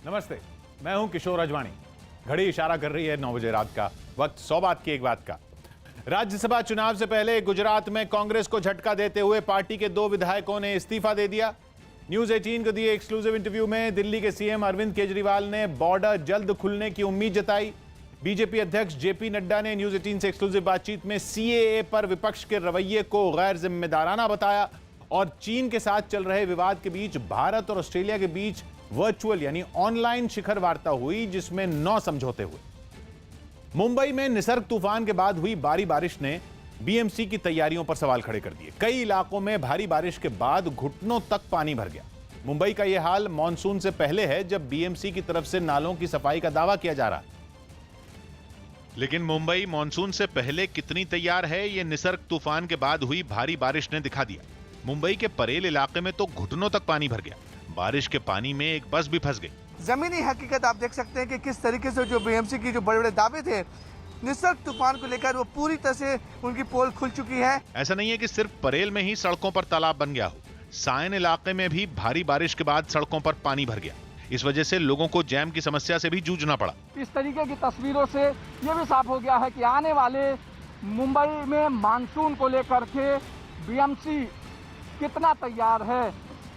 नमस्ते, मैं हूं किशोर अजवाणी। घड़ी इशारा कर रही है 9 बजे रात का। वक्त 100 बात की एक बात का। राज्यसभा चुनाव से पहले गुजरात में कांग्रेस को झटका देते हुए पार्टी के 2 विधायकों ने इस्तीफा दे दिया। न्यूज 18 को दिए एक्सक्लूसिव इंटरव्यू में दिल्ली के सीएम अरविंद केजरीवाल ने बॉर्डर जल्द खुलने की उम्मीद जताई। बीजेपी अध्यक्ष जेपी नड्डा ने न्यूज 18 से एक्सक्लूसिव बातचीत में सीएए पर विपक्ष के रवैये को गैर जिम्मेदाराना बताया और चीन के साथ चल रहे विवाद के बीच भारत और ऑस्ट्रेलिया के बीच वर्चुअल यानी ऑनलाइन शिखर वार्ता हुई, जिसमें 9 समझौते हुए। मुंबई में निसर्ग तूफान के बाद हुई भारी बारिश ने बीएमसी की तैयारियों पर सवाल खड़े कर दिए। कई इलाकों में भारी बारिश के बाद घुटनों तक पानी भर गया। मुंबई का यह हाल मॉनसून से पहले है, जब बीएमसी की तरफ से नालों की सफाई का दावा किया जा रहा है। लेकिन मुंबई मॉनसून से पहले कितनी तैयार है, यह निसर्ग तूफान के बाद हुई भारी बारिश ने दिखा दिया। मुंबई के परेल इलाके में तो घुटनों तक पानी भर गया। बारिश के पानी में एक बस भी फंस गई। जमीनी हकीकत आप देख सकते हैं कि किस तरीके से जो बीएमसी की जो बड़े बड़े दावे थे निसर्ग तूफान को लेकर, वो पूरी तरह से उनकी पोल खुल चुकी है। ऐसा नहीं है कि सिर्फ परेल में ही सड़कों पर तालाब बन गया हो, सायन इलाके में भी भारी बारिश के बाद सड़कों पर पानी भर गया। इस वजह से लोगों को जैम की समस्या से भी जूझना पड़ा। इस तरीके की तस्वीरों से ये भी साफ हो गया है कि आने वाले मुंबई में मानसून को लेकर के बीएमसी कितना तैयार है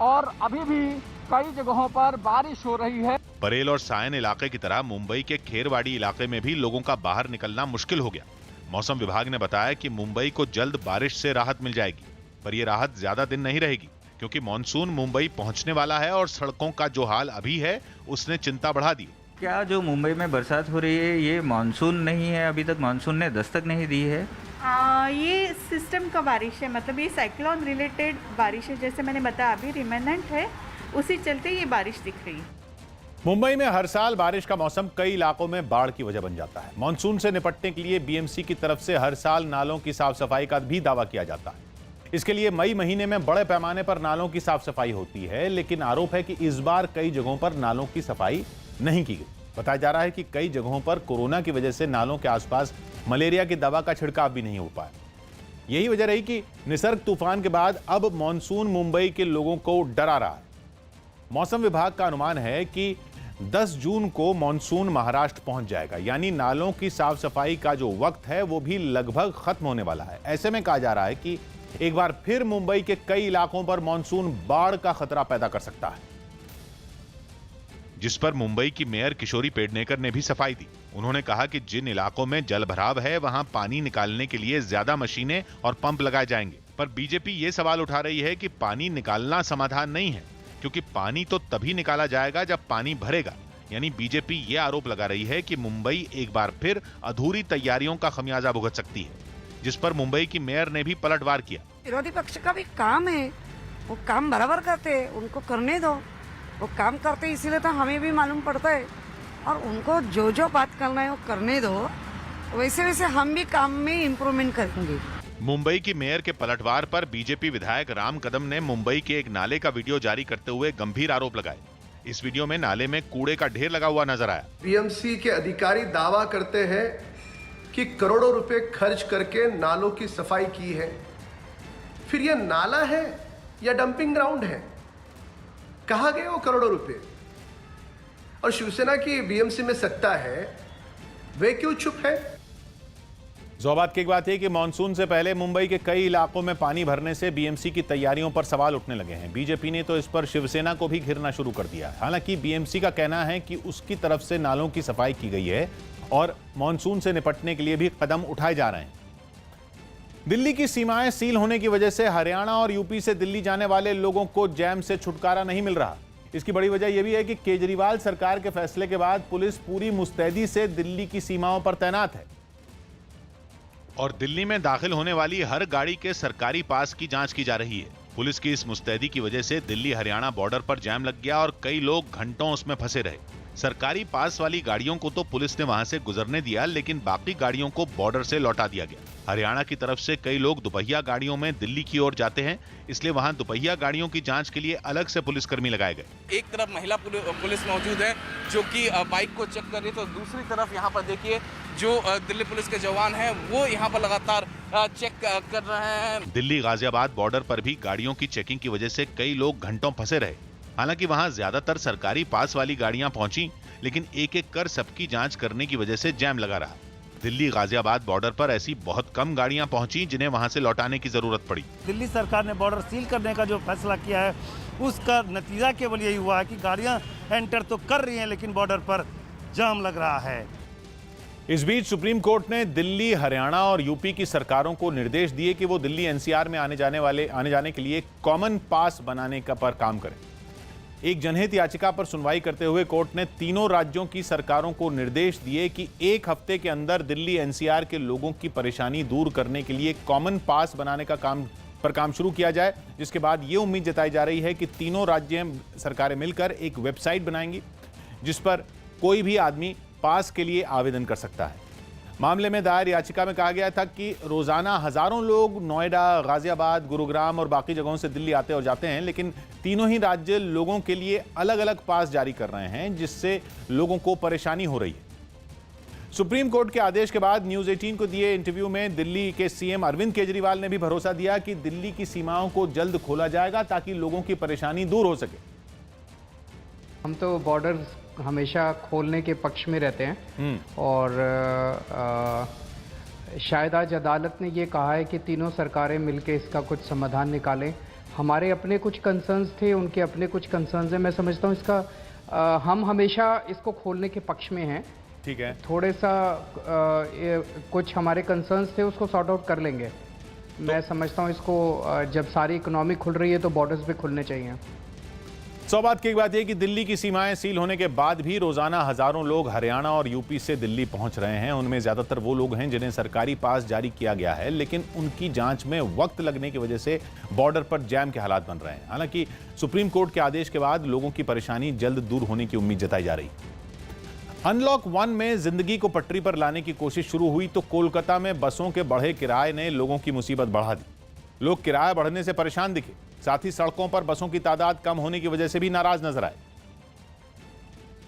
और अभी भी कई जगहों पर बारिश हो रही है। परेल और सायन इलाके की तरह मुंबई के खेरवाड़ी इलाके में भी लोगों का बाहर निकलना मुश्किल हो गया। मौसम विभाग ने बताया कि मुंबई को जल्द बारिश से राहत मिल जाएगी, पर यह राहत ज्यादा दिन नहीं रहेगी, क्योंकि मॉनसून मुंबई पहुंचने वाला है और सड़कों का जो हाल अभी है उसने चिंता बढ़ा दी। क्या जो मुंबई में बरसात हो रही है ये मानसून नहीं है? अभी तक मानसून ने दस्तक नहीं दी है। ये सिस्टम का बारिश है, मतलब ये साइक्लोन रिलेटेड बारिश है। जैसे मैंने बताया अभी रिमेनेंट है, उसी चलते ये बारिश दिख रही है। मुंबई में हर साल बारिश का मौसम कई इलाकों में बाढ़ की वजह बन जाता है। मॉनसून से निपटने के लिए बीएमसी की तरफ से हर साल नालों की साफ सफाई का भी दावा किया जाता है। इसके लिए मई महीने में बड़े पैमाने पर नालों की साफ सफाई होती है, लेकिन आरोप है कि इस बार कई जगहों पर नालों की सफाई नहीं की गई। बताया जा रहा है कि कई जगहों पर कोरोना की वजह से नालों के आसपास मलेरिया की दवा का छिड़काव भी नहीं हो पाया। यही वजह रही कि निसर्ग तूफान के बाद अब मॉनसून मुंबई के लोगों को डरा रहा है। मौसम विभाग का अनुमान है कि 10 जून को मॉनसून महाराष्ट्र पहुंच जाएगा, यानी नालों की साफ सफाई का जो वक्त है वो भी लगभग खत्म होने वाला है। ऐसे में कहा जा रहा है कि एक बार फिर मुंबई के कई इलाकों पर मॉनसून बाढ़ का खतरा पैदा कर सकता है, जिस पर मुंबई की मेयर किशोरी पेडनेकर ने भी सफाई दी। उन्होंने कहा कि जिन इलाकों में जल भराव है वहां पानी निकालने के लिए ज्यादा मशीनें और पंप लगाए जाएंगे। पर बीजेपी ये सवाल उठा रही है कि पानी निकालना समाधान नहीं है, क्योंकि पानी तो तभी निकाला जाएगा जब पानी भरेगा। यानी बीजेपी ये आरोप लगा रही है कि मुंबई एक बार फिर अधूरी तैयारियों का खमियाजा भुगत सकती है, जिस पर मुंबई की मेयर ने भी पलटवार किया। विरोधी पक्ष का भी काम है, वो काम बराबर करते, उनको करने दो। वो काम करते इसीलिए तो हमें भी मालूम पड़ता है, और उनको जो जो बात करना है वो करने दो। वैसे वैसे हम भी काम में इम्प्रूवमेंट करेंगे। मुंबई की मेयर के पलटवार पर बीजेपी विधायक राम कदम ने मुंबई के एक नाले का वीडियो जारी करते हुए गंभीर आरोप लगाए। इस वीडियो में नाले में कूड़े का ढेर लगा हुआ नजर आया। बीएमसी के अधिकारी दावा करते हैं कि करोड़ों रुपए खर्च करके नालों की सफाई की है। फिर यह नाला है या डंपिंग ग्राउंड है? कहां गए वो करोड़ों रुपए? और शिवसेना की बीएमसी में सत्ता है, वे क्यों चुप है? ज़ोबात की एक बात है कि मानसून से पहले मुंबई के कई इलाकों में पानी भरने से बीएमसी की तैयारियों पर सवाल उठने लगे हैं। बीजेपी ने तो इस पर शिवसेना को भी घेरना शुरू कर दिया है। हालांकि बीएमसी का कहना है कि उसकी तरफ से नालों की सफाई की गई है और मानसून से निपटने के लिए भी कदम उठाए जा रहे हैं। दिल्ली की सीमाएं सील होने की वजह से हरियाणा और यूपी से दिल्ली जाने वाले लोगों को जैम से छुटकारा नहीं मिल रहा। इसकी बड़ी वजह यह भी है कि केजरीवाल सरकार के फैसले के बाद पुलिस पूरी मुस्तैदी से दिल्ली की सीमाओं पर तैनात है और दिल्ली में दाखिल होने वाली हर गाड़ी के सरकारी पास की जांच की जा रही है। पुलिस की इस मुस्तैदी की वजह से दिल्ली हरियाणा बॉर्डर पर जैम लग गया और कई लोग घंटों उसमें फंसे रहे। सरकारी पास वाली गाड़ियों को तो पुलिस ने वहां से गुजरने दिया, लेकिन बाकी गाड़ियों को बॉर्डर से लौटा दिया गया। हरियाणा की तरफ से कई लोग दुपहिया गाड़ियों में दिल्ली की ओर जाते हैं, इसलिए वहां दुपहिया गाड़ियों की जांच के लिए अलग से पुलिसकर्मी लगाए गए। एक तरफ महिला पुलिस मौजूद है जो कि बाइक को चेक कर रही है, तो दूसरी तरफ यहाँ पर देखिए जो दिल्ली पुलिस के जवान हैं वो यहाँ पर लगातार चेक कर रहे हैं। दिल्ली गाजियाबाद बॉर्डर पर भी गाड़ियों की चेकिंग की वजह से कई लोग घंटों फंसे रहे। हालांकि वहां ज्यादातर सरकारी पास वाली गाड़ियां पहुंची, लेकिन एक एक कर सबकी जांच करने की वजह से जैम लगा रहा। दिल्ली गाजियाबाद बॉर्डर पर ऐसी बहुत कम गाड़ियां पहुंची जिन्हें वहां से लौटाने की जरूरत पड़ी। दिल्ली सरकार ने बॉर्डर सील करने का जो फैसला किया है, उसका नतीजा केवल यही हुआ है कि गाड़ियां एंटर तो कर रही हैं, लेकिन बॉर्डर पर जाम लग रहा है। इस बीच सुप्रीम कोर्ट ने दिल्ली, हरियाणा और यूपी की सरकारों को निर्देश दिए कि वो दिल्ली एनसीआर में आने जाने के लिए कॉमन पास बनाने का पर काम करें। एक जनहित याचिका पर सुनवाई करते हुए कोर्ट ने तीनों राज्यों की सरकारों को निर्देश दिए कि एक हफ्ते के अंदर दिल्ली एनसीआर के लोगों की परेशानी दूर करने के लिए कॉमन पास बनाने का काम शुरू किया जाए, जिसके बाद ये उम्मीद जताई जा रही है कि तीनों राज्य सरकारें मिलकर एक वेबसाइट बनाएंगी जिस पर कोई भी आदमी पास के लिए आवेदन कर सकता है। मामले में दायर याचिका में कहा गया था कि रोजाना हजारों लोग नोएडा, गाजियाबाद, गुरुग्राम और बाकी जगहों से दिल्ली आते और जाते हैं, लेकिन तीनों ही राज्य लोगों के लिए अलग अलग पास जारी कर रहे हैं, जिससे लोगों को परेशानी हो रही है। सुप्रीम कोर्ट के आदेश के बाद न्यूज 18 को दिए इंटरव्यू में दिल्ली के सीएम अरविंद केजरीवाल ने भी भरोसा दिया कि दिल्ली की सीमाओं को जल्द खोला जाएगा ताकि लोगों की परेशानी दूर हो सके। हम तो बॉर्डर हमेशा खोलने के पक्ष में रहते हैं और शायद आज अदालत ने ये कहा है कि तीनों सरकारें मिलकर इसका कुछ समाधान निकालें। हमारे अपने कुछ कंसर्न्स थे, उनके अपने कुछ कंसर्न्स हैं। मैं समझता हूँ इसका हम हमेशा इसको खोलने के पक्ष में हैं। ठीक है, थोड़े सा कुछ हमारे कंसर्न्स थे, उसको सॉर्ट आउट कर लेंगे। मैं समझता हूँ इसको जब सारी इकोनॉमी खुल रही है तो बॉर्डर्स भी खुलने चाहिए। सौ बात की एक बात यह कि दिल्ली की सीमाएं सील होने के बाद भी रोजाना हजारों लोग हरियाणा और यूपी से दिल्ली पहुंच रहे हैं। उनमें ज्यादातर वो लोग हैं जिन्हें सरकारी पास जारी किया गया है, लेकिन उनकी जांच में वक्त लगने की वजह से बॉर्डर पर जैम के हालात बन रहे हैं। हालांकि सुप्रीम कोर्ट के आदेश के बाद लोगों की परेशानी जल्द दूर होने की उम्मीद जताई जा रही। अनलॉक 1 में जिंदगी को पटरी पर लाने की कोशिश शुरू हुई तो कोलकाता में बसों के बढ़े किराए ने लोगों की मुसीबत बढ़ा दी। लोग किराया बढ़ने से परेशान दिखे, साथ ही सड़कों पर बसों की तादाद कम होने की वजह से भी नाराज नजर आए,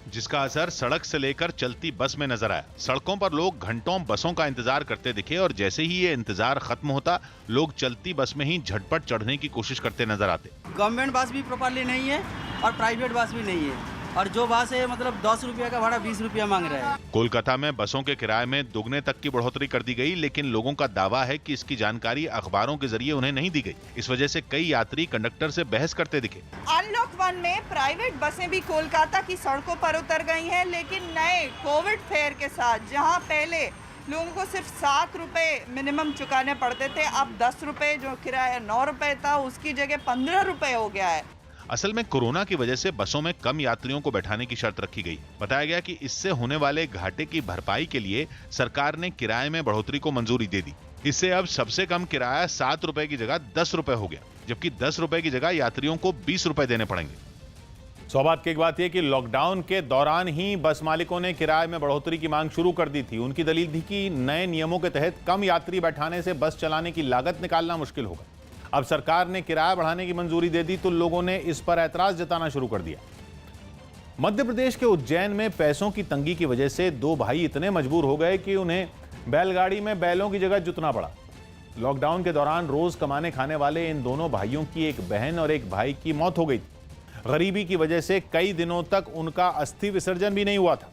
जिसका असर सड़क से लेकर चलती बस में नजर आया। सड़कों पर लोग घंटों बसों का इंतजार करते दिखे और जैसे ही ये इंतजार खत्म होता, लोग चलती बस में ही झटपट चढ़ने की कोशिश करते नजर आते। गवर्नमेंट बस भी प्रॉपरली नहीं है और प्राइवेट बस भी नहीं है, और जो बस है मतलब 10 रुपया का भाड़ा 20 रुपया मांग रहा है। कोलकाता में बसों के किराए में दुगने तक की बढ़ोतरी कर दी गई, लेकिन लोगों का दावा है कि इसकी जानकारी अखबारों के जरिए उन्हें नहीं दी गई। इस वजह से कई यात्री कंडक्टर से बहस करते दिखे। अनलॉक 1 में प्राइवेट बसें भी कोलकाता की सड़कों पर उतर गई हैं, लेकिन नए कोविड फेयर के साथ जहां पहले लोगों को सिर्फ 7 रुपए मिनिमम चुकाने पड़ते थे, अब 10 रुपए जो किराया 9 रुपए था उसकी जगह 15 रुपए हो गया है। असल में कोरोना की वजह से बसों में कम यात्रियों को बैठाने की शर्त रखी गई। बताया गया कि इससे होने वाले घाटे की भरपाई के लिए सरकार ने किराए में बढ़ोतरी को मंजूरी दे दी। इससे अब सबसे कम किराया 7 रुपए की जगह 10 रुपए हो गया, जबकि 10 रुपए की जगह यात्रियों को 20 रुपए देने पड़ेंगे। सौभाग्य की एक बात यह कि लॉकडाउन के दौरान ही बस मालिकों ने किराए में बढ़ोतरी की मांग शुरू कर दी थी। उनकी दलील थी कि नए नियमों के तहत कम यात्री बैठाने से बस चलाने की लागत निकालना मुश्किल होगा। अब सरकार ने किराया बढ़ाने की मंजूरी दे दी तो लोगों ने इस पर ऐतराज जताना शुरू कर दिया। मध्य प्रदेश के उज्जैन में पैसों की तंगी की वजह से 2 भाई इतने मजबूर हो गए कि उन्हें बैलगाड़ी में बैलों की जगह जुतना पड़ा। लॉकडाउन के दौरान रोज कमाने खाने वाले इन दोनों भाइयों की एक बहन और एक भाई की मौत हो गई थी। गरीबी की वजह से कई दिनों तक उनका अस्थि विसर्जन भी नहीं हुआ था,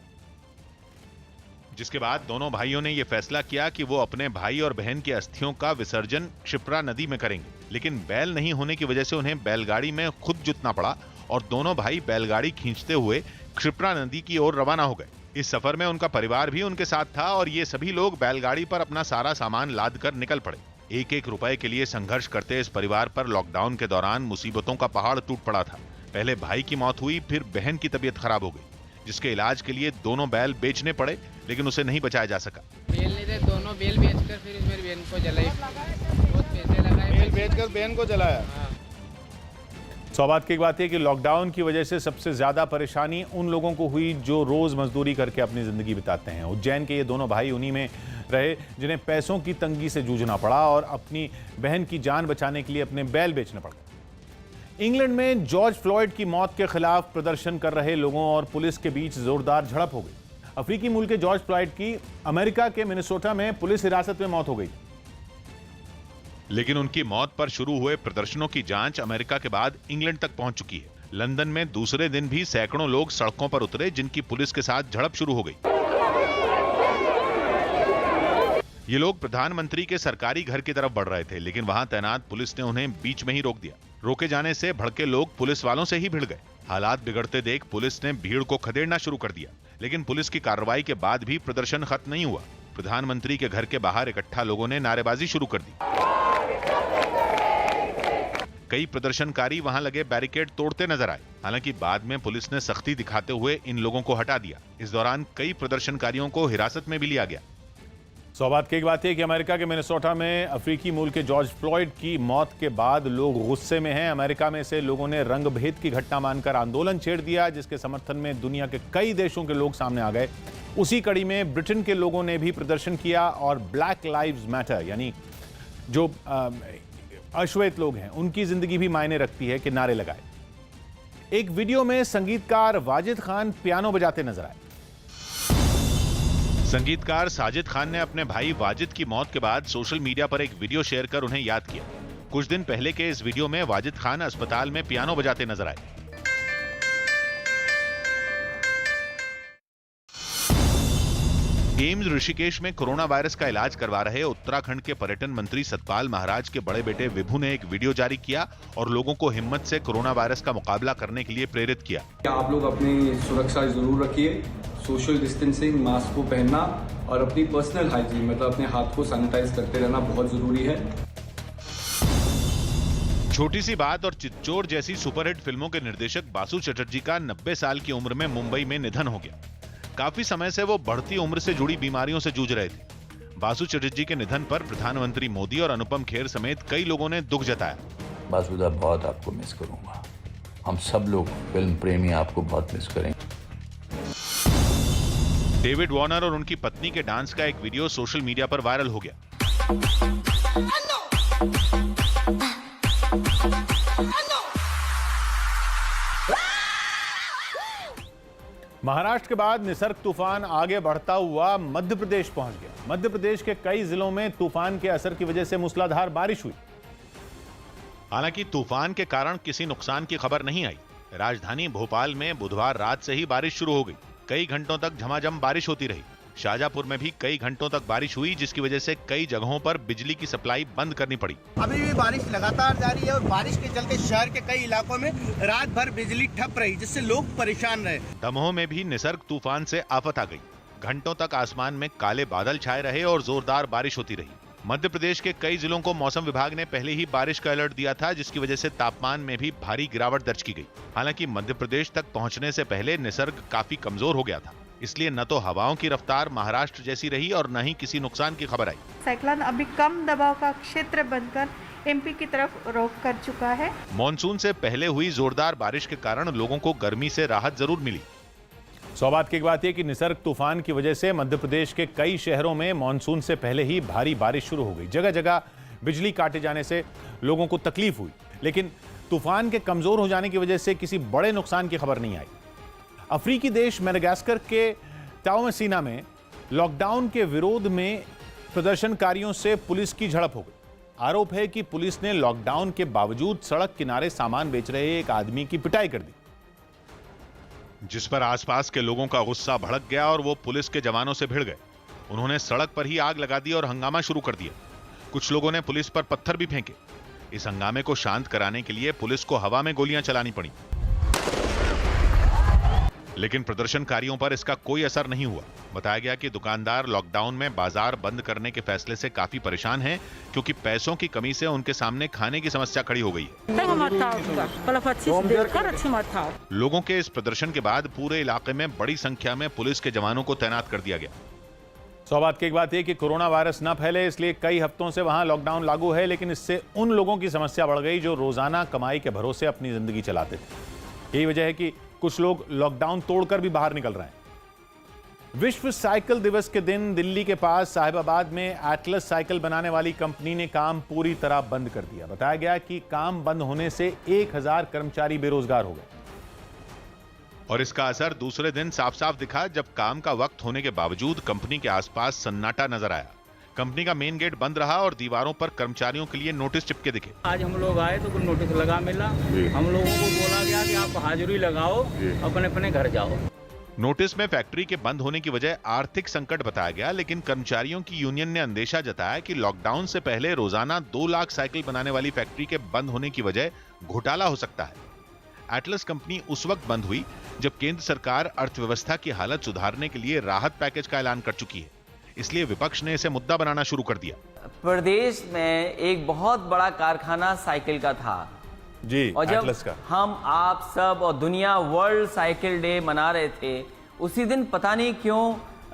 जिसके बाद दोनों भाइयों ने यह फैसला किया कि वो अपने भाई और बहन की अस्थियों का विसर्जन क्षिप्रा नदी में करेंगे। लेकिन बैल नहीं होने की वजह से उन्हें बैलगाड़ी में खुद जुतना पड़ा और दोनों भाई बैलगाड़ी खींचते हुए क्षिप्रा नदी की ओर रवाना हो गए। इस सफर में उनका परिवार भी उनके साथ था और ये सभी लोग बैलगाड़ी पर अपना सारा सामान लाद कर निकल पड़े। एक एक रुपए के लिए संघर्ष करते इस परिवार पर लॉकडाउन के दौरान मुसीबतों का पहाड़ टूट पड़ा था। पहले भाई की मौत हुई, फिर बहन की तबीयत खराब हो गई, जिसके इलाज के लिए दोनों बैल बेचने पड़े, लेकिन उसे नहीं बचाया जा सका। बेल नहीं थे, दोनों बेल बेचकर फिर मेरी बहन को जलाई, बहुत पैसे लगाए, बेल बेचकर बहन को जलाया। सौभाग्य की एक बात है कि लॉकडाउन की वजह से सबसे ज्यादा परेशानी उन लोगों को हुई जो रोज मजदूरी करके अपनी जिंदगी बिताते हैं। उज्जैन के ये दोनों भाई उन्हीं में रहे जिन्हें पैसों की तंगी से जूझना पड़ा और अपनी बहन की जान बचाने के लिए अपने बैल बेचने पड़ गए। इंग्लैंड में जॉर्ज फ्लॉयड की मौत के खिलाफ प्रदर्शन कर रहे लोगों और पुलिस के बीच जोरदार झड़प हो गई। अफ्रीकी मूल के जॉर्ज फ्लॉयड की अमेरिका के मिनेसोटा में पुलिस हिरासत में मौत हो गई, लेकिन उनकी मौत पर शुरू हुए प्रदर्शनों की जांच अमेरिका के बाद इंग्लैंड तक पहुंच चुकी है। लंदन में दूसरे दिन भी सैकड़ों लोग सड़कों पर उतरे, जिनकी पुलिस के साथ झड़प शुरू हो गई। ये लोग प्रधानमंत्री के सरकारी घर की तरफ बढ़ रहे थे, लेकिन वहां तैनात पुलिस ने उन्हें बीच में ही रोक दिया। रोके जाने से भड़के लोग पुलिस वालों से ही भिड़ गए। हालात बिगड़ते देख पुलिस ने भीड़ को खदेड़ना शुरू कर दिया, लेकिन पुलिस की कार्रवाई के बाद भी प्रदर्शन खत्म नहीं हुआ। प्रधानमंत्री के घर के बाहर इकट्ठा लोगों ने नारेबाजी शुरू कर दी। कई प्रदर्शनकारी वहां लगे बैरिकेड तोड़ते नजर आए। हालांकि बाद में पुलिस ने सख्ती दिखाते हुए इन लोगों को हटा दिया। इस दौरान कई प्रदर्शनकारियों को हिरासत में भी लिया गया। सौभाग्य की एक बात है कि अमेरिका के मिनेसोटा में अफ्रीकी मूल के जॉर्ज फ्लॉयड की मौत के बाद लोग गुस्से में हैं। अमेरिका में से लोगों ने रंगभेद की घटना मानकर आंदोलन छेड़ दिया, जिसके समर्थन में दुनिया के कई देशों के लोग सामने आ गए। उसी कड़ी में ब्रिटेन के लोगों ने भी प्रदर्शन किया और ब्लैक लाइव्स मैटर, यानी जो अश्वेत लोग हैं उनकी जिंदगी भी मायने रखती है, कि नारे लगाए। एक वीडियो में संगीतकार वाजिद खान पियानो बजाते नजर आए। संगीतकार साजिद खान ने अपने भाई वाजिद की मौत के बाद सोशल मीडिया पर एक वीडियो शेयर कर उन्हें याद किया। कुछ दिन पहले के इस वीडियो में वाजिद खान अस्पताल में पियानो बजाते नजर आए। एम्स ऋषिकेश में कोरोना वायरस का इलाज करवा रहे उत्तराखंड के पर्यटन मंत्री सतपाल महाराज के बड़े बेटे विभू ने एक वीडियो जारी किया और लोगों को हिम्मत से कोरोना वायरस का मुकाबला करने के लिए प्रेरित किया। आप लोग अपनी सुरक्षा जरूर रखिए, सोशल डिस्टेंसिंग, मास्क को पहनना और अपनी पर्सनल हाइजीन, मतलब अपने हाथ को सैनिटाइज करते रहना बहुत जरूरी है। छोटी सी बात और चिच्चोर जैसी सुपरहिट फिल्मों के निर्देशक बासु चटर्जी का 90 साल की उम्र में मुंबई में निधन हो गया। काफी समय से वो बढ़ती उम्र से जुड़ी बीमारियों से जूझ रहे थे। बासु चटर्जी के निधन पर प्रधानमंत्री मोदी और अनुपम खेर समेत कई लोगों ने दुख जताया। बासुदा, बहुत आपको मिस करूंगा। हम सब लोग फिल्म प्रेमी आपको बहुत मिस करेंगे। डेविड वॉर्नर और उनकी पत्नी के डांस का एक वीडियो सोशल मीडिया पर वायरल हो गया। महाराष्ट्र के बाद निसर्ग तूफान आगे बढ़ता हुआ मध्य प्रदेश पहुंच गया। मध्य प्रदेश के कई जिलों में तूफान के असर की वजह से मूसलाधार बारिश हुई। हालांकि तूफान के कारण किसी नुकसान की खबर नहीं आई। राजधानी भोपाल में बुधवार रात से ही बारिश शुरू हो गई। कई घंटों तक झमाझम बारिश होती रही। शाहजहांपुर में भी कई घंटों तक बारिश हुई, जिसकी वजह से कई जगहों पर बिजली की सप्लाई बंद करनी पड़ी। अभी भी बारिश लगातार जारी है और बारिश के चलते शहर के कई इलाकों में रात भर बिजली ठप रही, जिससे लोग परेशान रहे। दमोह में भी निसर्ग तूफान से आफत आ गई। घंटों तक आसमान में काले बादल छाए रहे और जोरदार बारिश होती रही। मध्य प्रदेश के कई जिलों को मौसम विभाग ने pहले ही बारिश का अलर्ट दिया था, जिसकी वजह से तापमान में भी भारी गिरावट दर्ज की गई। हालांकि मध्य प्रदेश तक पहुंचने से पहले निसर्ग काफी कमजोर हो गया था, इसलिए न तो हवाओं की रफ्तार महाराष्ट्र जैसी रही और न ही किसी नुकसान की खबर आई। साइक्लोन अभी कम दबाव का क्षेत्र बनकर एमपी की तरफ रुख कर चुका है। मॉनसून से पहले हुई जोरदार बारिश के कारण लोगों को गर्मी से राहत जरूर मिली। सौभाग्य की बात है कि निसर्ग तूफान की वजह से मध्य प्रदेश के कई शहरों में मॉनसून से पहले ही भारी बारिश शुरू हो गई। जगह जगह बिजली काटे जाने से लोगों को तकलीफ हुई, लेकिन तूफान के कमजोर हो जाने की वजह से किसी बड़े नुकसान की खबर नहीं आई। अफ्रीकी देश मेडागास्कर के टाओमेसिना में लॉकडाउन के विरोध में प्रदर्शनकारियों से पुलिस की झड़प हो गई। आरोप है कि पुलिस ने लॉकडाउन के बावजूद सड़क किनारे सामान बेच रहे एक आदमी की पिटाई कर दी, जिस पर आसपास के लोगों का गुस्सा भड़क गया और वो पुलिस के जवानों से भिड़ गए। उन्होंने सड़क पर ही आग लगा दी और हंगामा शुरू कर दिया। कुछ लोगों ने पुलिस पर पत्थर भी फेंके। इस हंगामे को शांत कराने के लिए पुलिस को हवा में गोलियां चलानी पड़ी, लेकिन प्रदर्शनकारियों पर इसका कोई असर नहीं हुआ। बताया गया कि दुकानदार लॉकडाउन में बाजार बंद करने के फैसले से काफी परेशान हैं, क्योंकि पैसों की कमी से उनके सामने खाने की समस्या खड़ी हो गई है। लोगों के इस प्रदर्शन के बाद पूरे इलाके में बड़ी संख्या में पुलिस के जवानों को तैनात कर दिया गया। सौभाग्य की एक बात है कि कोरोना वायरस न फैले, इसलिए कई हफ्तों से वहां लॉकडाउन लागू है, लेकिन इससे उन लोगों की समस्या बढ़ गई जो रोजाना कमाई के भरोसे अपनी जिंदगी चलाते थे। यही वजह है कि कुछ लोग लॉकडाउन तोड़कर भी बाहर निकल रहे हैं। विश्व साइकिल दिवस के दिन दिल्ली के पास साहिबाबाद में एटलस साइकिल बनाने वाली कंपनी ने काम पूरी तरह बंद कर दिया। बताया गया कि काम बंद होने से 1000 कर्मचारी बेरोजगार हो गए और इसका असर दूसरे दिन साफ साफ दिखा, जब काम का वक्त होने के बावजूद कंपनी के आसपास सन्नाटा नजर आया। कंपनी का मेन गेट बंद रहा और दीवारों पर कर्मचारियों के लिए नोटिस चिपके दिखे। आज हम लोग आए तो कुछ नोटिस लगा मिला। हम लोगों को बोला गया कि आप हाजिरी लगाओ, अपने अपने घर जाओ। नोटिस में फैक्ट्री के बंद होने की वजह आर्थिक संकट बताया गया, लेकिन कर्मचारियों की यूनियन ने अंदेशा जताया कि लॉकडाउन से पहले रोजाना 2 लाख साइकिल बनाने वाली फैक्ट्री के बंद होने की वजह घोटाला हो सकता है। एटलस कंपनी उस वक्त बंद हुई जब केंद्र सरकार अर्थव्यवस्था की हालत सुधारने के लिए राहत पैकेज का ऐलान कर चुकी है, इसलिए विपक्ष ने इसे मुद्दा बनाना शुरू कर दिया। प्रदेश में एक बहुत बड़ा कारखाना साइकिल का था जी, और जब एटलस का हम आप सब और दुनिया वर्ल्ड साइकिल डे मना रहे थे, उसी दिन पता नहीं क्यों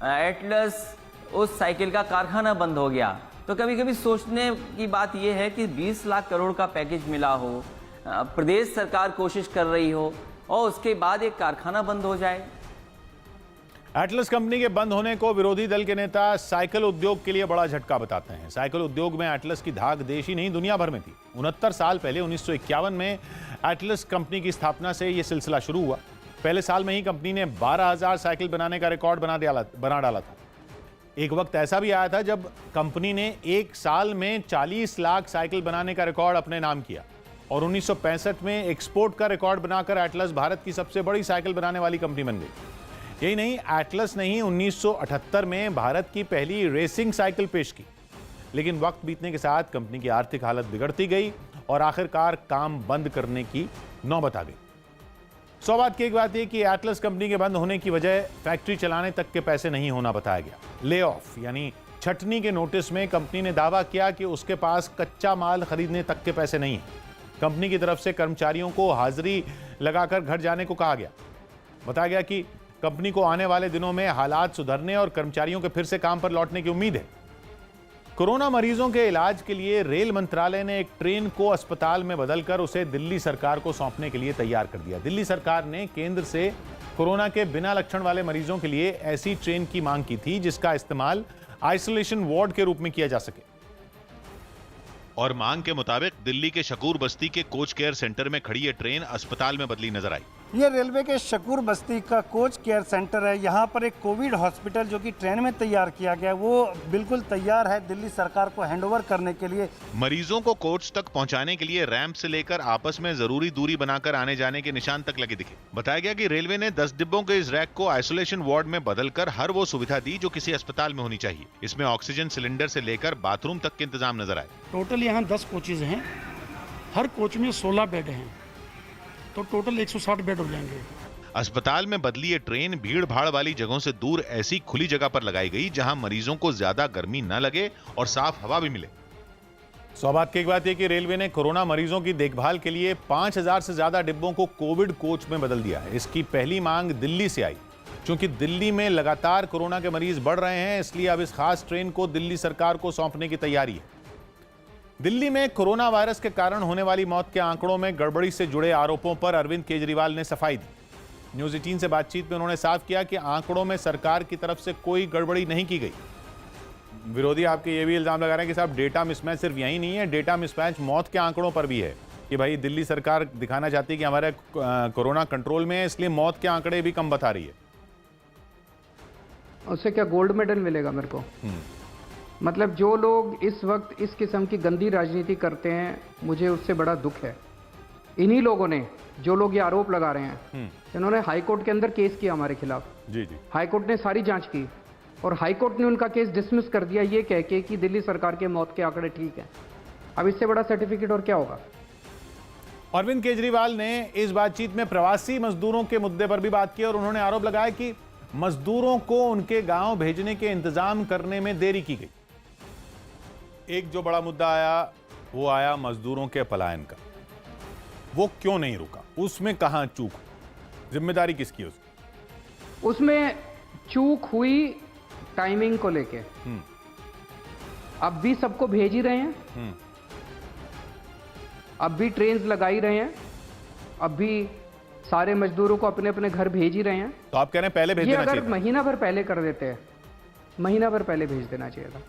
एटलस उस साइकिल का कारखाना बंद हो गया। तो कभी कभी सोचने की बात यह है कि 20 लाख करोड़ का पैकेज मिला हो, प्रदेश सरकार कोशिश कर रही हो और उसके बाद एक कारखाना बंद हो जाए। एटलस कंपनी के बंद होने को विरोधी दल के नेता साइकिल उद्योग के लिए बड़ा झटका बताते हैं। साइकिल उद्योग में एटलस की धाक देश ही नहीं दुनिया भर में थी। 69 साल पहले 1951 में एटलस कंपनी की स्थापना से यह सिलसिला शुरू हुआ। पहले साल में ही कंपनी ने 12,000 साइकिल बनाने का रिकॉर्ड बना डाला था। एक वक्त ऐसा भी आया था जब कंपनी ने एक साल में 40 लाख साइकिल बनाने का रिकॉर्ड अपने नाम किया और 1965 में एक्सपोर्ट का रिकॉर्ड बनाकर एटलस भारत की सबसे बड़ी साइकिल बनाने वाली कंपनी बन गई। यही नहीं, एटलस ने ही 1978 में भारत की पहली रेसिंग साइकिल पेश की। लेकिन वक्त बीतने के साथ कंपनी की आर्थिक हालत बिगड़ती गई और आखिरकार काम बंद करने की नौबत आ गई। सौ बात की एक बात यह कि एटलस कंपनी के बंद होने की वजह फैक्ट्री चलाने तक के पैसे नहीं होना बताया गया। ले ऑफ यानी छटनी के नोटिस में कंपनी ने दावा किया कि उसके पास कच्चा माल खरीदने तक के पैसे नहीं हैं। कंपनी की तरफ से कर्मचारियों को हाजिरी लगाकर घर जाने को कहा गया। बताया गया कि कंपनी को आने वाले दिनों में हालात सुधरने और कर्मचारियों के फिर से काम पर लौटने की उम्मीद है। कोरोना मरीजों के इलाज के लिए रेल मंत्रालय ने एक ट्रेन को अस्पताल में बदलकर उसे दिल्ली सरकार को सौंपने के लिए तैयार कर दिया। दिल्ली सरकार ने केंद्र से कोरोना के बिना लक्षण वाले मरीजों के लिए ऐसी ट्रेन की मांग की थी जिसका इस्तेमाल आइसोलेशन वार्ड के रूप में किया जा सके। और मांग के मुताबिक दिल्ली के शकूर बस्ती के कोच केयर सेंटर में खड़ी ये ट्रेन अस्पताल में बदली नजर आई। ये रेलवे के शकूर बस्ती का कोच केयर सेंटर है। यहाँ पर एक कोविड हॉस्पिटल जो कि ट्रेन में तैयार किया गया, वो बिल्कुल तैयार है दिल्ली सरकार को हैंडओवर करने के लिए। मरीजों को कोच तक पहुंचाने के लिए रैंप से लेकर आपस में जरूरी दूरी बनाकर आने जाने के निशान तक लगे दिखे। बताया गया कि रेलवे ने 10 डिब्बों के इस रैक को आइसोलेशन वार्ड में बदलकर हर वो सुविधा दी जो किसी अस्पताल में होनी चाहिए। इसमें ऑक्सीजन सिलेंडर से लेकर बाथरूम तक के इंतजाम नजर आए। टोटल यहाँ 10 कोचेज हैं, हर कोच में 16 बेड हैं, तो टोटल 160 बेड हो जाएंगे। अस्पताल में बदली ये ट्रेन भीड़ भाड़ वाली जगहों से दूर ऐसी खुली जगह पर लगाई गई जहां मरीजों को ज्यादा गर्मी न लगे और साफ हवा भी मिले। सौभाग्य की एक बात यह कि रेलवे ने कोरोना मरीजों की देखभाल के लिए 5,000 से ज्यादा डिब्बों को कोविड कोच में बदल दिया है। इसकी पहली मांग दिल्ली से आई। क्योंकि दिल्ली में लगातार कोरोना के मरीज बढ़ रहे हैं, इसलिए अब इस खास ट्रेन को दिल्ली सरकार को सौंपने की तैयारी है। दिल्ली में कोरोना वायरस के कारण होने वाली मौत के आंकड़ों में गड़बड़ी से जुड़े आरोपों पर अरविंद केजरीवाल ने सफाई दी। न्यूज़ 18 से बातचीत में उन्होंने साफ किया कि आंकड़ों में सरकार की तरफ से कोई गड़बड़ी नहीं की गई। विरोधी आपके ये भी इल्जाम लगा रहे हैं कि साहब डेटा मिसमैच सिर्फ यही नहीं है, डेटा मिसमैच मौत के आंकड़ों पर भी है कि भाई दिल्ली सरकार दिखाना चाहती है कि हमारे कोरोना कंट्रोल में है, इसलिए मौत के आंकड़े भी कम बता रही है। उससे क्या गोल्ड मेडल मिलेगा मेरे को? मतलब जो लोग इस वक्त इस किस्म की गंदी राजनीति करते हैं, मुझे उससे बड़ा दुख है। इन्हीं लोगों ने, जो लोग ये आरोप लगा रहे हैं, इन्होंने हाईकोर्ट के अंदर केस किया हमारे खिलाफ। जी जी। हाईकोर्ट ने सारी जांच की और हाईकोर्ट ने उनका केस डिसमिस कर दिया ये कह के कि दिल्ली सरकार के मौत के आंकड़े ठीक हैं। अब इससे बड़ा सर्टिफिकेट और क्या होगा? अरविंद केजरीवाल ने इस बातचीत में प्रवासी मजदूरों के मुद्दे पर भी बात की और उन्होंने आरोप लगाया कि मजदूरों को उनके गांव भेजने के इंतजाम करने में देरी की गई। एक जो बड़ा मुद्दा आया वो आया मजदूरों के पलायन का। वो क्यों नहीं रुका? उसमें कहां चूक? जिम्मेदारी किसकी है उसमें? चूक हुई टाइमिंग को लेके। अब भी सबको भेज ही रहे हैं, अब भी ट्रेन लगा ही रहे हैं, अब भी सारे मजदूरों को अपने अपने घर भेज ही रहे हैं। तो आप कह रहे हैं पहले भेज देना चाहिए? अगर महीना भर पहले कर देते हैं, महीना भर पहले भेज देना चाहिए था।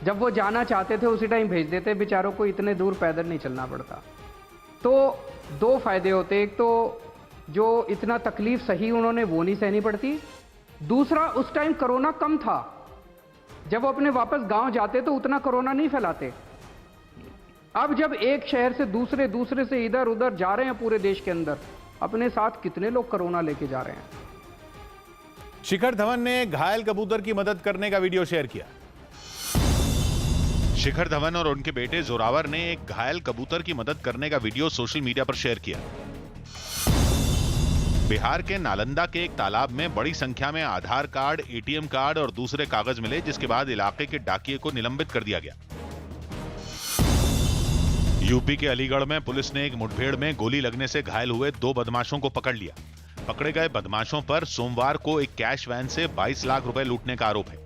जब वो जाना चाहते थे उसी टाइम भेज देते, बेचारों को इतने दूर पैदल नहीं चलना पड़ता। तो दो फायदे होते, एक तो जो इतना तकलीफ सही उन्होंने वो नहीं सहनी पड़ती, दूसरा उस टाइम कोरोना कम था। जब वो अपने वापस गांव जाते तो उतना कोरोना नहीं फैलाते। अब जब एक शहर से दूसरे, दूसरे से इधर उधर जा रहे हैं पूरे देश के अंदर, अपने साथ कितने लोग कोरोना लेके जा रहे हैं। शिखर धवन ने घायल कबूतर की मदद करने का वीडियो शेयर किया। शिखर धवन और उनके बेटे जोरावर ने एक घायल कबूतर की मदद करने का वीडियो सोशल मीडिया पर शेयर किया। बिहार के नालंदा के एक तालाब में बड़ी संख्या में आधार कार्ड, एटीएम कार्ड और दूसरे कागज मिले, जिसके बाद इलाके के डाकिये को निलंबित कर दिया गया। यूपी के अलीगढ़ में पुलिस ने एक मुठभेड़ में गोली लगने से घायल हुए 2 बदमाशों को पकड़ लिया। पकड़े गए बदमाशों पर सोमवार को एक कैश वैन से 22 लाख रुपए लूटने का आरोप है।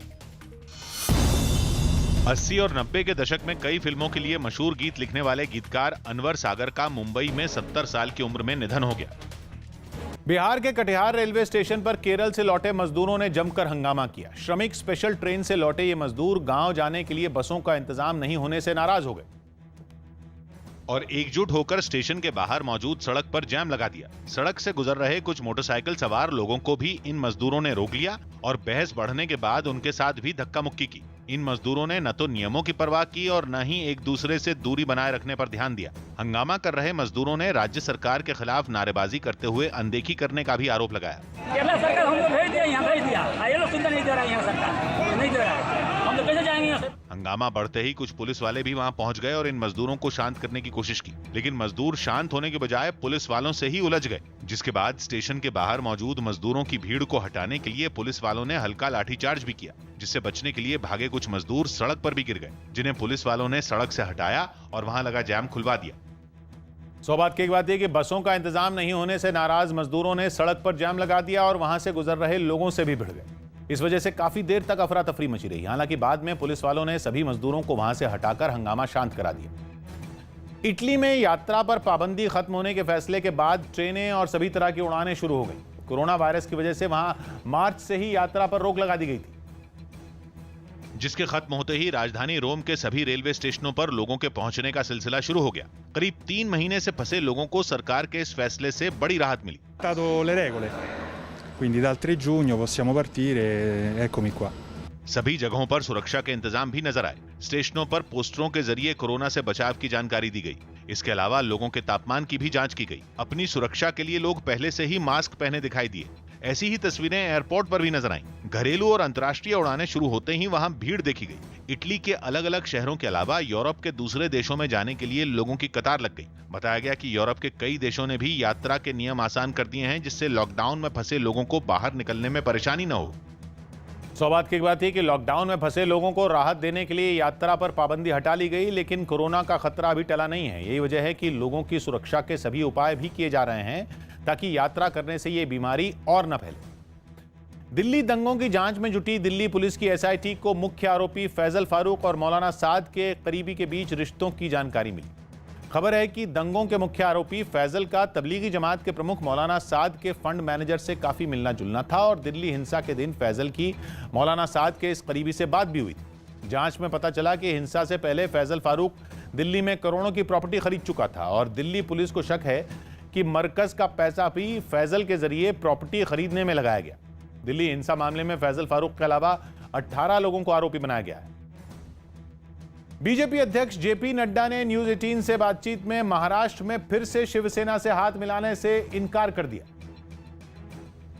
80 और 90 के दशक में कई फिल्मों के लिए मशहूर गीत लिखने वाले गीतकार अनवर सागर का मुंबई में 70 साल की उम्र में निधन हो गया। बिहार के कटिहार रेलवे स्टेशन पर केरल से लौटे मजदूरों ने जमकर हंगामा किया। श्रमिक स्पेशल ट्रेन से लौटे ये मजदूर गांव जाने के लिए बसों का इंतजाम नहीं होने से नाराज हो गए और एकजुट होकर स्टेशन के बाहर मौजूद सड़क पर जाम लगा दिया। सड़क से गुजर रहे कुछ मोटरसाइकिल सवार लोगों को भी इन मजदूरों ने रोक लिया और बहस बढ़ने के बाद उनके साथ भी धक्का मुक्की की। इन मजदूरों ने न तो नियमों की परवाह की और न ही एक दूसरे से दूरी बनाए रखने पर ध्यान दिया। हंगामा कर रहे मजदूरों ने राज्य सरकार के खिलाफ नारेबाजी करते हुए अनदेखी करने का भी आरोप लगाया। केरला सरकार हमको भेज दिया, यहाँ भेज दिया, ये लोग सुनते नहीं दे रहा है, यहाँ सरकार नहीं दे रहा है, हम लोग कैसे जाएंगे यहाँ से? हंगामा बढ़ते ही कुछ पुलिस वाले भी वहां पहुंच गए और इन मजदूरों को शांत करने की कोशिश की, लेकिन मजदूर शांत होने के बजाय पुलिस वालों से ही उलझ गए, जिसके बाद स्टेशन के बाहर मौजूद मजदूरों की भीड़ को हटाने के लिए पुलिस वालों ने हल्का लाठीचार्ज भी किया, जिससे बचने के लिए भागे कुछ मजदूर सड़क पर भी गिर गए, जिन्हें पुलिस वालों ने सड़क से हटाया और वहां लगा जाम खुलवा दिया। सौभाग्य की बात है कि बसों का इंतजाम नहीं होने से नाराज मजदूरों ने सड़क पर जाम लगा दिया और वहां से गुजर रहे लोगों से भी भिड़ गए। इस वजह से काफी देर तक अफरा तफरी मची रही। हालांकि बाद में पुलिस वालों ने सभी मजदूरों को वहां से हटाकर हंगामा शांत करा दिया। इटली में यात्रा पर पाबंदी खत्म होने के फैसले के बाद ट्रेनें और सभी तरह की उड़ानें शुरू हो गई। कोरोना वायरस की वजह से वहां मार्च से ही यात्रा पर रोक लगा दी गई थी, जिसके खत्म होते ही राजधानी रोम के सभी रेलवे स्टेशनों पर लोगों के पहुंचने का सिलसिला शुरू हो गया। करीब 3 महीने से फंसे लोगों को सरकार के इस फैसले से बड़ी राहत मिली। Quindi dal 3 giugno possiamo partire, eccomi qua. सभी जगहों पर सुरक्षा के इंतजाम भी नजर आए। स्टेशनों पर पोस्टरों के जरिए कोरोना से बचाव की जानकारी दी गई। इसके अलावा लोगों के तापमान की भी जांच की गई। अपनी सुरक्षा के लिए लोग पहले से ही मास्क पहने दिखाई दिए। ऐसी ही तस्वीरें एयरपोर्ट पर भी नजर आईं। घरेलू और अंतर्राष्ट्रीय उड़ानें शुरू होते ही वहां भीड़ देखी गई। इटली के अलग अलग शहरों के अलावा यूरोप के दूसरे देशों में जाने के लिए लोगों की कतार लग गई। बताया गया कि यूरोप के कई देशों ने भी यात्रा के नियम आसान कर दिए हैं, जिससे लॉकडाउन में फंसे लोगों को बाहर निकलने में परेशानी न हो। सौभाग्य की बात है कि लॉकडाउन में फंसे लोगों को राहत देने के लिए यात्रा पर पाबंदी हटा ली गई, लेकिन कोरोना का खतरा अभी टला नहीं है। यही वजह है कि लोगों की सुरक्षा के सभी उपाय भी किए जा रहे हैं ताकि यात्रा करने से ये बीमारी और न फैले। दिल्ली दंगों की जांच में जुटी दिल्ली पुलिस की एसआईटी को मुख्य आरोपी फैजल फारूक और मौलाना साद के करीबी के बीच रिश्तों की जानकारी मिली। खबर है कि दंगों के मुख्य आरोपी फैजल का तबलीगी जमात के प्रमुख मौलाना साद के फंड मैनेजर से काफी मिलना जुलना था और दिल्ली हिंसा के दिन फैजल की मौलाना साद के इस करीबी से बात भी हुई थी। जांच में पता चला कि हिंसा से पहले फैजल फारूक दिल्ली में करोड़ों की प्रॉपर्टी खरीद चुका था और दिल्ली पुलिस को शक है कि मरकज का पैसा भी फैजल के जरिए प्रॉपर्टी खरीदने में लगाया गया। दिल्ली हिंसा मामले में फैजल फारूक के अलावा 18 लोगों को आरोपी बनाया गया है। बीजेपी अध्यक्ष जेपी नड्डा ने न्यूज 18 से बातचीत में महाराष्ट्र में फिर से शिवसेना से हाथ मिलाने से इनकार कर दिया।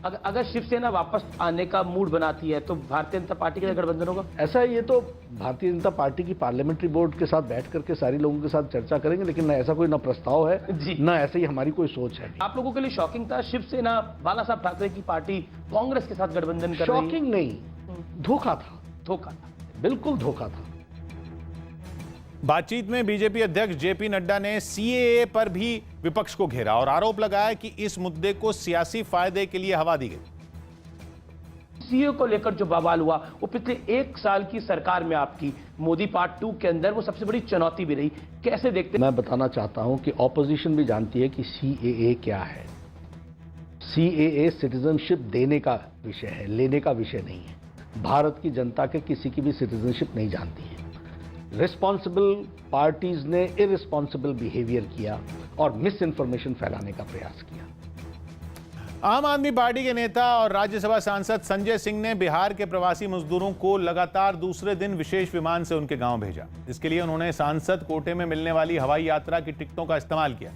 अगर शिवसेना वापस आने का मूड बनाती है तो भारतीय जनता पार्टी का गठबंधन होगा? ऐसा है, ये तो भारतीय जनता पार्टी की पार्लियामेंट्री बोर्ड के साथ बैठ करके सारी लोगों के साथ चर्चा करेंगे, लेकिन न ऐसा कोई न प्रस्ताव है न ऐसे ही हमारी कोई सोच है। आप लोगों के लिए शॉकिंग था शिवसेना बाला साहब ठाकरे की पार्टी कांग्रेस के साथ गठबंधन कर रही है? शॉकिंग नहीं, धोखा था। धोखा था, बिल्कुल धोखा था। बातचीत में बीजेपी अध्यक्ष जेपी नड्डा ने सीएए पर भी विपक्ष को घेरा और आरोप लगाया कि इस मुद्दे को सियासी फायदे के लिए हवा दी गई। सीएए को लेकर जो बवाल हुआ वो पिछले 1 साल की सरकार में आपकी मोदी पार्ट 2 के अंदर वो सबसे बड़ी चुनौती भी रही। कैसे देखते? मैं बताना चाहता हूं कि ऑपोजिशन भी जानती है कि सीएए क्या है। सीएए सिटीजनशिप देने का विषय है, लेने का विषय नहीं है। भारत की जनता के किसी की भी सिटीजनशिप नहीं जानती है। रिस्पॉन्सिबल पार्टीज ने इररिस्पॉन्सिबल बिहेवियर किया और मिस इन्फॉर्मेशन फैलाने का प्रयास किया। आम आदमी पार्टी के नेता और राज्यसभा सांसद संजय सिंह ने बिहार के प्रवासी मजदूरों को लगातार दूसरे दिन विशेष विमान से उनके गांव भेजा। इसके लिए उन्होंने सांसद कोटे में मिलने वाली हवाई यात्रा की टिकटों का इस्तेमाल किया।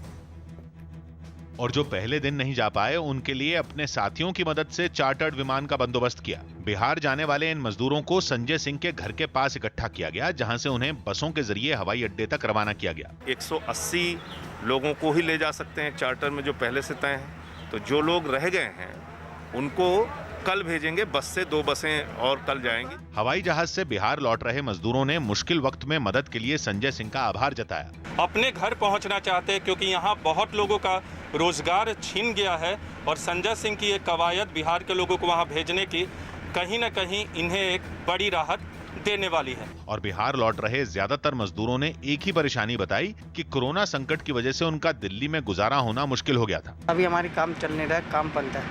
और जो पहले दिन नहीं जा पाए उनके लिए अपने साथियों की मदद से चार्टर्ड विमान का बंदोबस्त किया। बिहार जाने वाले इन मजदूरों को संजय सिंह के घर के पास इकट्ठा किया गया, जहां से उन्हें बसों के जरिए हवाई अड्डे तक रवाना किया गया। 180 लोगों को ही ले जा सकते हैं चार्टर में, जो पहले से तय हैं। तो जो लोग रह गए हैं उनको कल भेजेंगे, बस से 2 बसें और कल जाएंगी। हवाई जहाज से बिहार लौट रहे मजदूरों ने मुश्किल वक्त में मदद के लिए संजय सिंह का आभार जताया। अपने घर पहुंचना चाहते हैं क्योंकि यहाँ बहुत लोगों का रोजगार छीन गया है और संजय सिंह की एक कवायद बिहार के लोगों को वहाँ भेजने की कहीं न कहीं इन्हें एक बड़ी राहत देने वाली है। और बिहार लौट रहे ज्यादातर मजदूरों ने एक ही परेशानी बताई कि कोरोना संकट की वजह से उनका दिल्ली में गुजारा होना मुश्किल हो गया था। अभी हमारी काम चल नहीं रहा है, काम बंद है,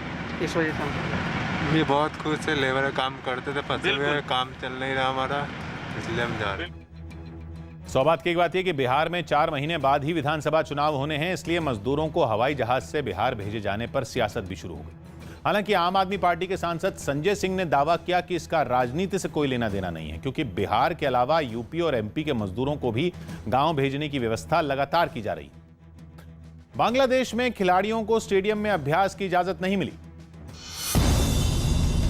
इस वजह से भी बहुत खुश से लेबर काम करते थे, फंसे हुए, काम चल नहीं रहा हमारा, इसलिए हम जा रहे हैं। सौभाग्य की एक बात यह कि बिहार में 4 महीने बाद ही विधानसभा चुनाव होने हैं, इसलिए मजदूरों को हवाई जहाज से बिहार भेजे जाने पर सियासत भी शुरू हो गई। हालांकि आम आदमी पार्टी के सांसद संजय सिंह ने दावा किया कि इसका राजनीति से कोई लेना देना नहीं है, क्योंकि बिहार के अलावा यूपी और एमपी के मजदूरों को भी गांव भेजने की व्यवस्था लगातार की जा रही। बांग्लादेश में खिलाड़ियों को स्टेडियम में अभ्यास की इजाजत नहीं मिली।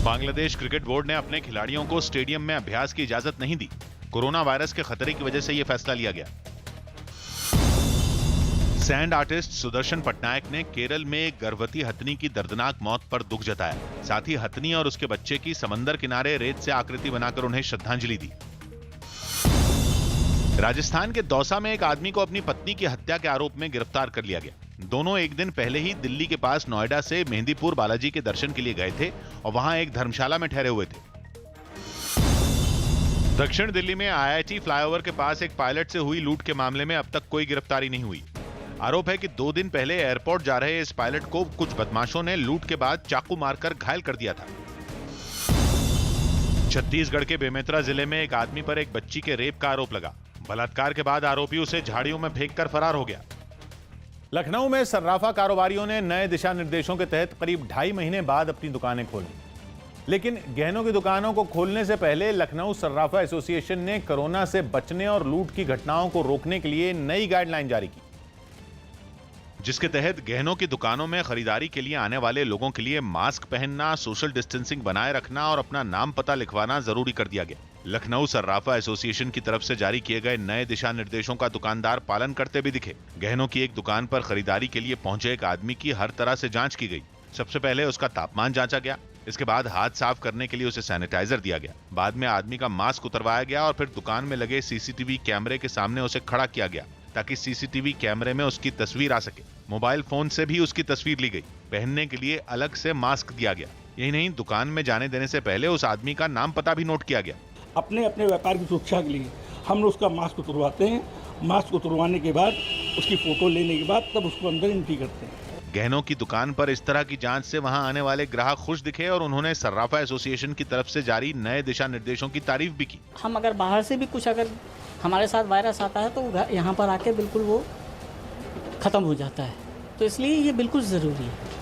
बांग्लादेश क्रिकेट बोर्ड ने अपने खिलाड़ियों को स्टेडियम में अभ्यास की इजाजत नहीं दी। कोरोना वायरस के खतरे की वजह से यह फैसला लिया गया। सैंड आर्टिस्ट सुदर्शन पटनायक ने केरल में एक गर्भवती हथनी की दर्दनाक मौत पर दुख जताया। साथ ही हथनी और उसके बच्चे की समंदर किनारे रेत से आकृति बनाकर उन्हें श्रद्धांजलि दी। राजस्थान के दौसा में एक आदमी को अपनी पत्नी की हत्या के आरोप में गिरफ्तार कर लिया गया। दोनों एक दिन पहले ही दिल्ली के पास नोएडा से मेहंदीपुर बालाजी के दर्शन के लिए गए थे और वहां एक धर्मशाला में ठहरे हुए थे। दक्षिण दिल्ली में आईआईटी फ्लाईओवर के पास एक पायलट से हुई लूट के मामले में अब तक कोई गिरफ्तारी नहीं हुई। आरोप है कि 2 दिन पहले एयरपोर्ट जा रहे इस पायलट को कुछ बदमाशों ने लूट के बाद चाकू मारकर घायल कर दिया था। छत्तीसगढ़ के बेमेतरा जिले में एक आदमी पर एक बच्ची के रेप का आरोप लगा। बलात्कार के बाद आरोपी उसे झाड़ियों में फेंककर फरार हो गया। लखनऊ में सर्राफा कारोबारियों ने नए दिशा निर्देशों के तहत करीब 2.5 महीने बाद अपनी दुकानें खोली, लेकिन गहनों की दुकानों को खोलने से पहले लखनऊ सर्राफा एसोसिएशन ने कोरोना से बचने और लूट की घटनाओं को रोकने के लिए नई गाइडलाइन जारी की, जिसके तहत गहनों की दुकानों में खरीदारी के लिए आने वाले लोगों के लिए मास्क पहनना, सोशल डिस्टेंसिंग बनाए रखना और अपना नाम पता लिखवाना जरूरी कर दिया गया। लखनऊ सर्राफा एसोसिएशन की तरफ से जारी किए गए नए दिशा निर्देशों का दुकानदार पालन करते भी दिखे। गहनों की एक दुकान पर खरीदारी के लिए पहुंचे एक आदमी की हर तरह से जांच की गई। सबसे पहले उसका तापमान जांचा गया, इसके बाद हाथ साफ करने के लिए उसे सैनिटाइजर दिया गया। बाद में आदमी का मास्क उतरवाया गया और फिर दुकान में लगे सीसीटीवी कैमरे के सामने उसे खड़ा किया गया ताकि सीसीटीवी कैमरे में उसकी तस्वीर आ सके। मोबाइल फोन से भी उसकी तस्वीर ली गई। पहनने के लिए अलग से मास्क दिया गया। यही नहीं, दुकान में जाने देने से पहले उस आदमी का नाम पता भी नोट किया गया। अपने व्यापार की सुरक्षा के लिए हम उसका मास्क उतरवाते हैं। मास्क उतरवाने के बाद उसकी फोटो लेने के बाद तब उसको अंदर एंट्री करते हैं। गहनों की दुकान पर इस तरह की जांच से वहां आने वाले ग्राहक खुश दिखे और उन्होंने सर्राफा एसोसिएशन की तरफ से जारी नए दिशा निर्देशों की तारीफ भी की। हम अगर बाहर से भी कुछ अगर हमारे साथ वायरस आता है तो यहाँ पर आके बिल्कुल वो खत्म हो जाता है, तो इसलिए ये बिल्कुल जरूरी है।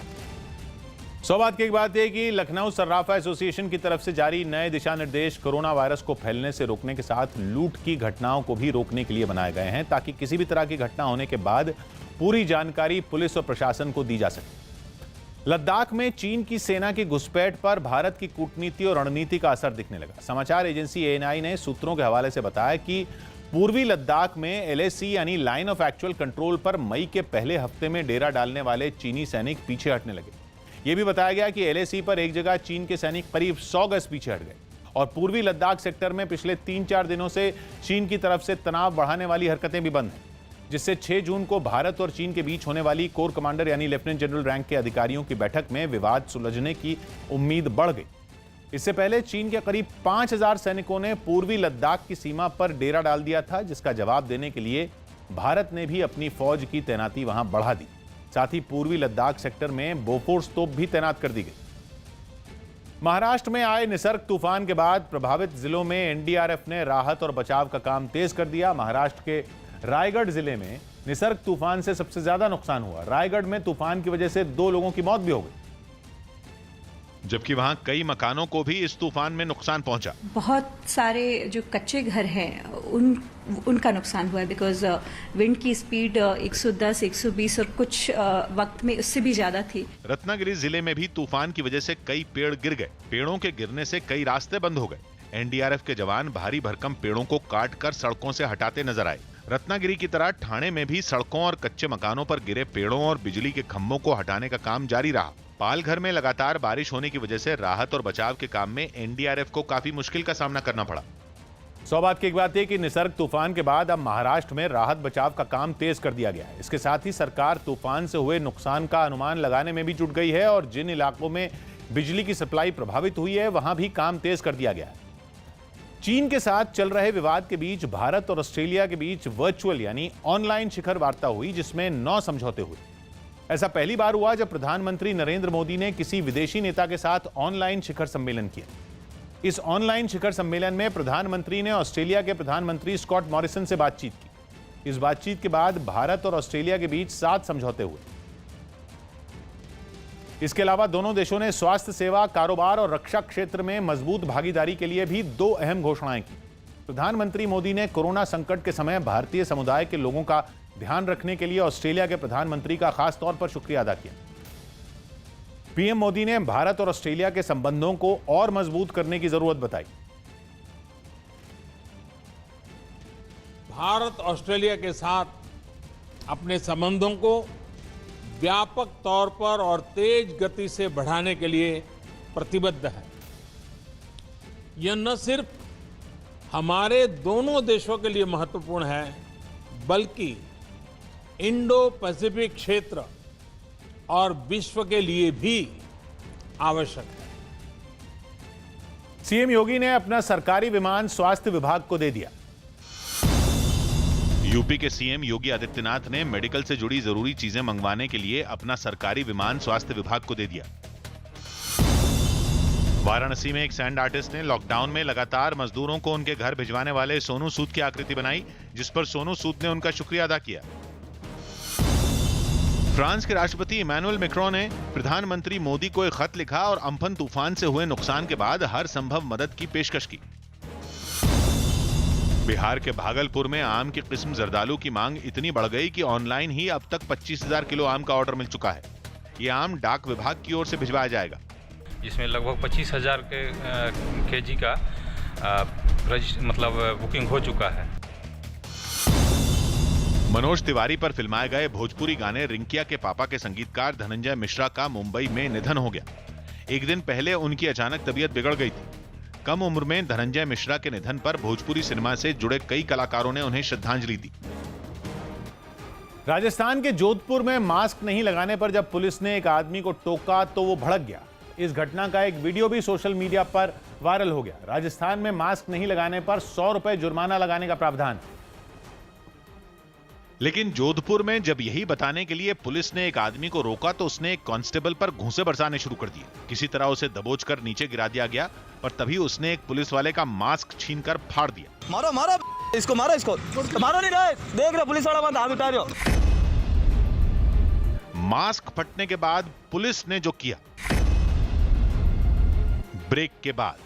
सौभाग्य की एक बात यह कि लखनऊ सर्राफा एसोसिएशन की तरफ से जारी नए दिशा निर्देश कोरोना वायरस को फैलने से रोकने के साथ लूट की घटनाओं को भी रोकने के लिए बनाए गए हैं, ताकि किसी भी तरह की घटना होने के बाद पूरी जानकारी पुलिस और प्रशासन को दी जा सके। लद्दाख में चीन की सेना की घुसपैठ पर भारत की कूटनीति और रणनीति का असर दिखने लगा। समाचार एजेंसी एएनआई ने सूत्रों के हवाले से बताया कि पूर्वी लद्दाख में एलएसी यानी लाइन ऑफ एक्चुअल कंट्रोल पर मई के पहले हफ्ते में डेरा डालने वाले चीनी सैनिक पीछे हटने लगे। यह भी बताया गया कि एलएसी पर एक जगह चीन के सैनिक करीब 100 गज पीछे हट गए और पूर्वी लद्दाख सेक्टर में पिछले 3-4 दिनों से चीन की तरफ से तनाव बढ़ाने वाली हरकतें भी बंद हैं, जिससे 6 जून को भारत और चीन के बीच होने वाली कोर कमांडर यानी लेफ्टिनेंट जनरल रैंक के अधिकारियों की बैठक में विवाद सुलझने की उम्मीद बढ़ गई। इससे पहले चीन के करीब 5000 सैनिकों ने पूर्वी लद्दाख की सीमा पर डेरा डाल दिया था, जिसका जवाब देने के लिए भारत ने भी अपनी फौज की तैनाती वहां बढ़ा दी। साथ ही पूर्वी लद्दाख सेक्टर में बोफोर्स तोप भी तैनात कर दी गई। महाराष्ट्र में आए निसर्ग तूफान के बाद प्रभावित जिलों में एनडीआरएफ ने राहत और बचाव का काम तेज कर दिया। महाराष्ट्र के रायगढ़ जिले में निसर्ग तूफान से सबसे ज्यादा नुकसान हुआ। रायगढ़ में तूफान की वजह से 2 लोगों की मौत भी हो गई। जबकि वहां कई मकानों को भी इस तूफान में नुकसान पहुंचा। बहुत सारे जो कच्चे घर हैं उनका नुकसान हुआ है, बिकॉज विंड की स्पीड 110, 120 और कुछ वक्त में उससे भी ज्यादा थी। रत्नागिरी जिले में भी तूफान की वजह से कई पेड़ गिर गए। पेड़ों के गिरने से कई रास्ते बंद हो गए। एनडीआरएफ के जवान भारी भरकम पेड़ों को काटकर सड़कों से हटाते नजर आए। रत्नागिरी की तरह ठाणे में भी सड़कों और कच्चे मकानों पर गिरे पेड़ों और बिजली के खंभों को हटाने का काम जारी रहा। पालघर में लगातार बारिश होने की वजह से राहत और बचाव के काम में एनडीआरएफ को काफी मुश्किल का सामना करना पड़ा। सौ बात की एक बात है कि निसर्ग तूफान के बाद अब महाराष्ट्र में राहत बचाव का काम तेज कर दिया गया है। इसके साथ ही सरकार तूफान से हुए नुकसान का अनुमान लगाने में भी जुट गई है और जिन इलाकों में बिजली की सप्लाई प्रभावित हुई है वहां भी काम तेज कर दिया गया है। चीन के साथ चल रहे विवाद के बीच भारत और ऑस्ट्रेलिया के बीच वर्चुअल यानी ऑनलाइन शिखर वार्ता हुई, जिसमें 9 समझौते हुए। ऐसा पहली बार हुआ जब प्रधानमंत्री नरेंद्र मोदी ने किसी विदेशी नेता के साथ ऑनलाइन शिखर सम्मेलन किया। इस ऑनलाइन शिखर सम्मेलन में प्रधानमंत्री ने ऑस्ट्रेलिया के प्रधानमंत्री स्कॉट मॉरिसन से बातचीत की। इस बातचीत के बाद भारत और ऑस्ट्रेलिया के बीच 7 समझौते हुए। इसके अलावा दोनों देशों ने स्वास्थ्य सेवा, कारोबार और रक्षा क्षेत्र में मजबूत भागीदारी के लिए भी 2 अहम घोषणाएं की। प्रधानमंत्री मोदी ने कोरोना संकट के समय भारतीय समुदाय के लोगों का ध्यान रखने के लिए ऑस्ट्रेलिया के प्रधानमंत्री का खास तौर पर शुक्रिया अदा किया। पीएम मोदी ने भारत और ऑस्ट्रेलिया के संबंधों को और मजबूत करने की जरूरत बताई। भारत ऑस्ट्रेलिया के साथ अपने संबंधों को व्यापक तौर पर और तेज गति से बढ़ाने के लिए प्रतिबद्ध है। यह न सिर्फ हमारे दोनों देशों के लिए महत्वपूर्ण है, बल्कि इंडो पैसिफिक क्षेत्र और विश्व के लिए भी आवश्यक है। सीएम योगी ने अपना सरकारी विमान स्वास्थ्य विभाग को दे दिया। यूपी के सीएम योगी आदित्यनाथ ने मेडिकल से जुड़ी जरूरी चीजें मंगवाने के लिए अपना सरकारी विमान स्वास्थ्य विभाग को दे दिया। वाराणसी में एक सैंड आर्टिस्ट ने लॉकडाउन में लगातार मजदूरों को उनके घर भिजवाने वाले सोनू सूद की आकृति बनाई, जिस पर सोनू सूद ने उनका शुक्रिया अदा किया। फ्रांस के राष्ट्रपति इमैनुअल मैक्रों ने प्रधानमंत्री मोदी को एक खत लिखा और अम्फन तूफान से हुए नुकसान के बाद हर संभव मदद की पेशकश की। बिहार के भागलपुर में आम की किस्म जर्दालू की मांग इतनी बढ़ गई कि ऑनलाइन ही अब तक 25,000 किलो आम का ऑर्डर मिल चुका है। ये आम डाक विभाग की ओर से भिजवाया जाएगा। जिसमें लगभग 25,000 केजी का बुकिंग हो चुका है। मनोज तिवारी पर फिल्माए गए भोजपुरी गाने रिंकिया के पापा के संगीतकार धनंजय मिश्रा का मुंबई में निधन हो गया। एक दिन पहले उनकी अचानक तबीयत बिगड़ गई थी। कम उम्र में धनंजय मिश्रा के निधन पर भोजपुरी सिनेमा से जुड़े कई कलाकारों ने उन्हें श्रद्धांजलि दी। राजस्थान के जोधपुर में मास्क नहीं लगाने पर जब पुलिस ने एक आदमी को टोका तो वो भड़क गया। इस घटना का एक वीडियो भी सोशल मीडिया पर वायरल हो गया। राजस्थान में मास्क नहीं लगाने पर 100 रुपए जुर्माना लगाने का प्रावधान। लेकिन जोधपुर में जब यही बताने के लिए पुलिस ने एक आदमी को रोका तो उसने एक कांस्टेबल पर घूंसे बरसाने शुरू कर दिए। किसी तरह उसे दबोचकर नीचे गिरा दिया गया, पर तभी उसने एक पुलिस वाले का मास्क छीनकर फाड़ दिया। मारो मारो इसको, मारो इसको, मारो नहीं रहे, देख रहे पुलिस वाला बंद हाथ उठा रहे हो। मास्क फटने के बाद पुलिस ने जो किया, ब्रेक के बाद